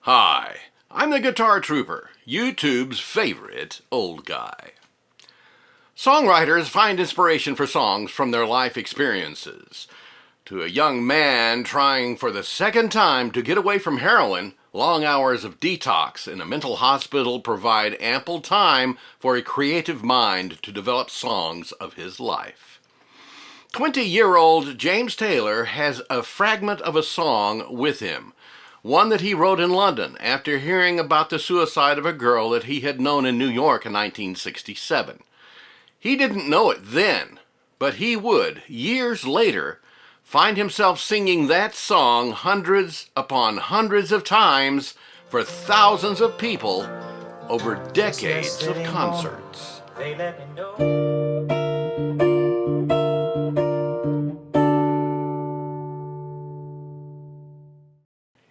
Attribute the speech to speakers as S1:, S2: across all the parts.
S1: Hi, I'm the Guitar Trooper, YouTube's favorite old guy. Songwriters find inspiration for songs from their life experiences. To a young man trying for the second time to get away from heroin, long hours of detox in a mental hospital provide ample time for a creative mind to develop songs of his life. 20-year-old James Taylor has a fragment of a song with him, one that he wrote in London after hearing about the suicide of a girl that he had known in New York in 1967. He didn't know it then, but he would, years later, find himself singing that song hundreds upon hundreds of times for thousands of people over decades of concerts.
S2: They let me know.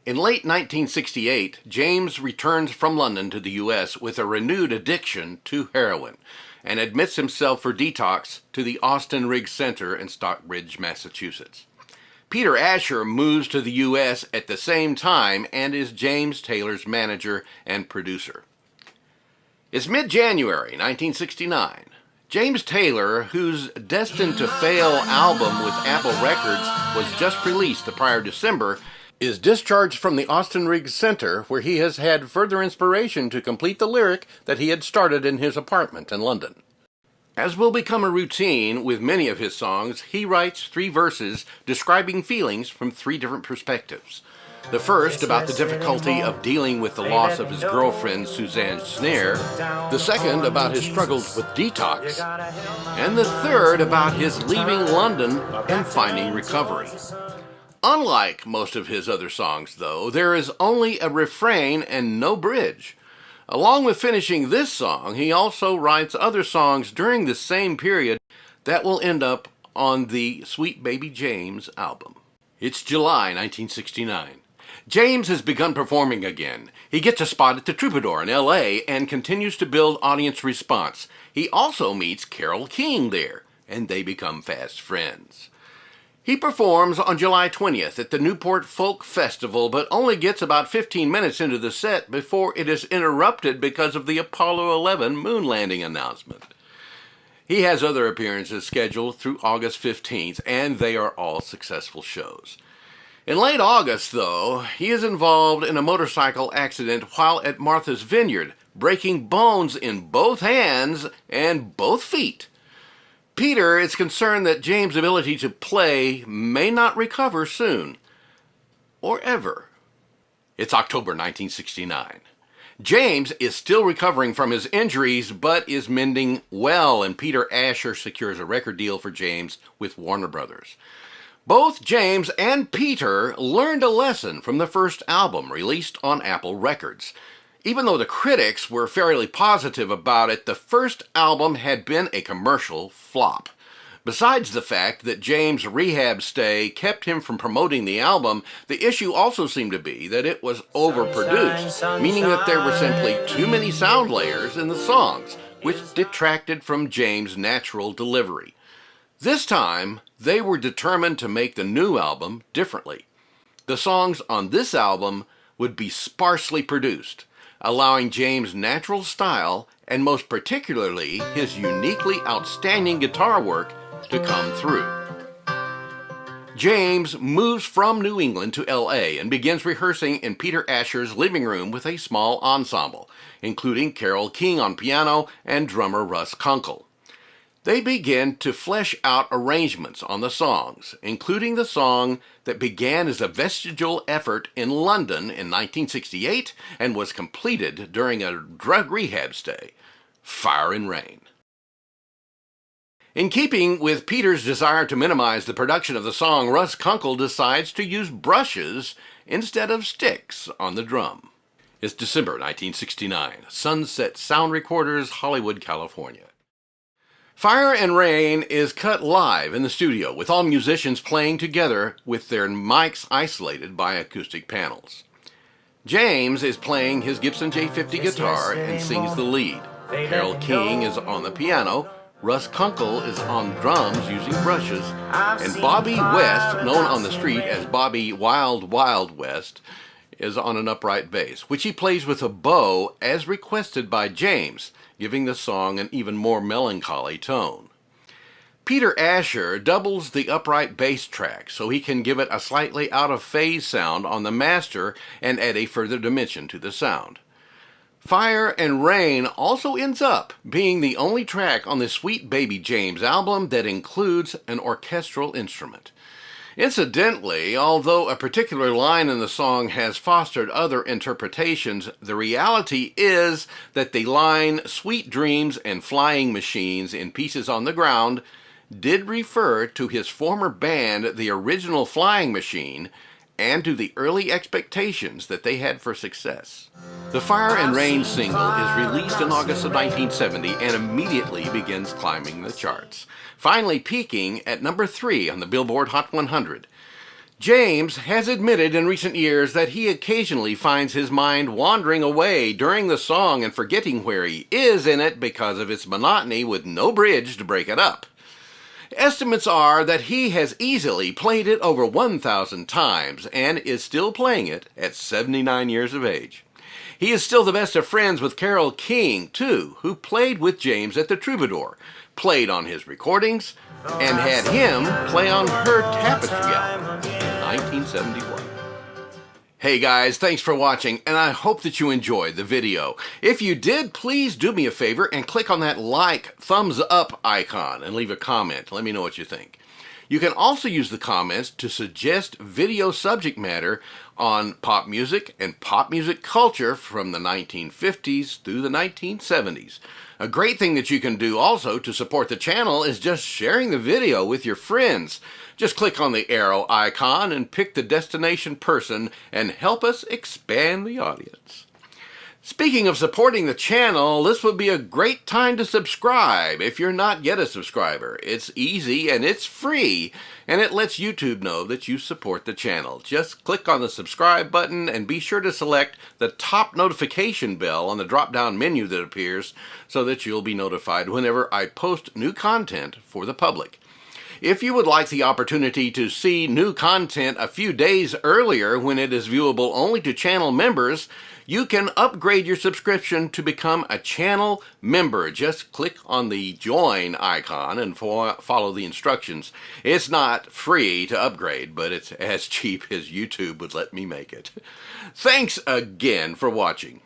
S1: In late 1968, James returns from London to the U.S. with a renewed addiction to heroin and admits himself for detox to the Austin Riggs Center in Stockbridge, Massachusetts. Peter Asher moves to the U.S. at the same time and is James Taylor's manager and producer. It's mid-January 1969. James Taylor, whose Destined to Fail album with Apple Records was just released the prior December, is discharged from the Austin Riggs Center, where he has had further inspiration to complete the lyric that he had started in his apartment in London. As will become a routine with many of his songs, he writes 3 verses describing feelings from 3 different perspectives. The first about the difficulty of dealing with the loss of his girlfriend Suzanne Snare, the second about his struggles with detox, and the third about his leaving London and finding recovery. Unlike most of his other songs, though, there is only a refrain and no bridge. Along with finishing this song, he also writes other songs during the same period that will end up on the Sweet Baby James album. It's July 1969. James has begun performing again. He gets a spot at the Troubadour in L.A. and continues to build audience response. He also meets Carole King there, and they become fast friends. He performs on July 20th at the Newport Folk Festival, but only gets about 15 minutes into the set before it is interrupted because of the Apollo 11 moon landing announcement. He has other appearances scheduled through August 15th, and they are all successful shows. In late August, though, he is involved in a motorcycle accident while at Martha's Vineyard, breaking bones in both hands and both feet. Peter is concerned that James' ability to play may not recover soon, or ever. It's October 1969. James is still recovering from his injuries, but is mending well, and Peter Asher secures a record deal for James with Warner Brothers. Both James and Peter learned a lesson from the first album released on Apple Records. Even though the critics were fairly positive about it, the first album had been a commercial flop. Besides the fact that James' rehab stay kept him from promoting the album, the issue also seemed to be that it was overproduced, meaning that there were simply too many sound layers in the songs, which detracted from James' natural delivery. This time, they were determined to make the new album differently. The songs on this album would be sparsely produced, allowing James' natural style, and most particularly his uniquely outstanding guitar work, to come through. James moves from New England to L.A. and begins rehearsing in Peter Asher's living room with a small ensemble, including Carole King on piano and drummer Russ Kunkel. They begin to flesh out arrangements on the songs, including the song that began as a vestigial effort in London in 1968 and was completed during a drug rehab stay, Fire and Rain. In keeping with Peter's desire to minimize the production of the song, Russ Kunkel decides to use brushes instead of sticks on the drum. It's December 1969, Sunset Sound Recorders, Hollywood, California. Fire and Rain is cut live in the studio, with all musicians playing together with their mics isolated by acoustic panels. James is playing his Gibson J50 guitar and sings the lead. Carole King is on the piano, Russ Kunkel is on drums using brushes, and Bobby West, known on the street as Bobby Wild Wild West, is on an upright bass, which he plays with a bow as requested by James, giving the song an even more melancholy tone. Peter Asher doubles the upright bass track so he can give it a slightly out-of-phase sound on the master and add a further dimension to the sound. Fire and Rain also ends up being the only track on the Sweet Baby James album that includes an orchestral instrument. Incidentally, although a particular line in the song has fostered other interpretations, the reality is that the line "Sweet Dreams and Flying Machines in Pieces on the Ground" did refer to his former band, the Original Flying Machine, and to the early expectations that they had for success. The Fire and Rain single is released in August of 1970 and immediately begins climbing the charts, finally peaking at number 3 on the Billboard Hot 100. James has admitted in recent years that he occasionally finds his mind wandering away during the song and forgetting where he is in it because of its monotony with no bridge to break it up. Estimates are that he has easily played it over 1,000 times and is still playing it at 79 years of age. He is still the best of friends with Carole King, too, who played with James at the Troubadour, played on his recordings, and had him play on her Tapestry album in 1971. Hey guys, thanks for watching, and I hope that you enjoyed the video. If you did, please do me a favor and click on that like, thumbs up icon and leave a comment. Let me know what you think. You can also use the comments to suggest video subject matter on pop music and pop music culture from the 1950s through the 1970s. A great thing that you can do also to support the channel is just sharing the video with your friends. Just click on the arrow icon and pick the destination person and help us expand the audience. Speaking of supporting the channel, this would be a great time to subscribe if you're not yet a subscriber. It's easy and it's free, and it lets YouTube know that you support the channel. Just click on the subscribe button and be sure to select the top notification bell on the drop-down menu that appears so that you'll be notified whenever I post new content for the public. If you would like the opportunity to see new content a few days earlier when it is viewable only to channel members, you can upgrade your subscription to become a channel member. Just click on the join icon and follow the instructions. It's not free to upgrade, but it's as cheap as YouTube would let me make it. Thanks again for watching.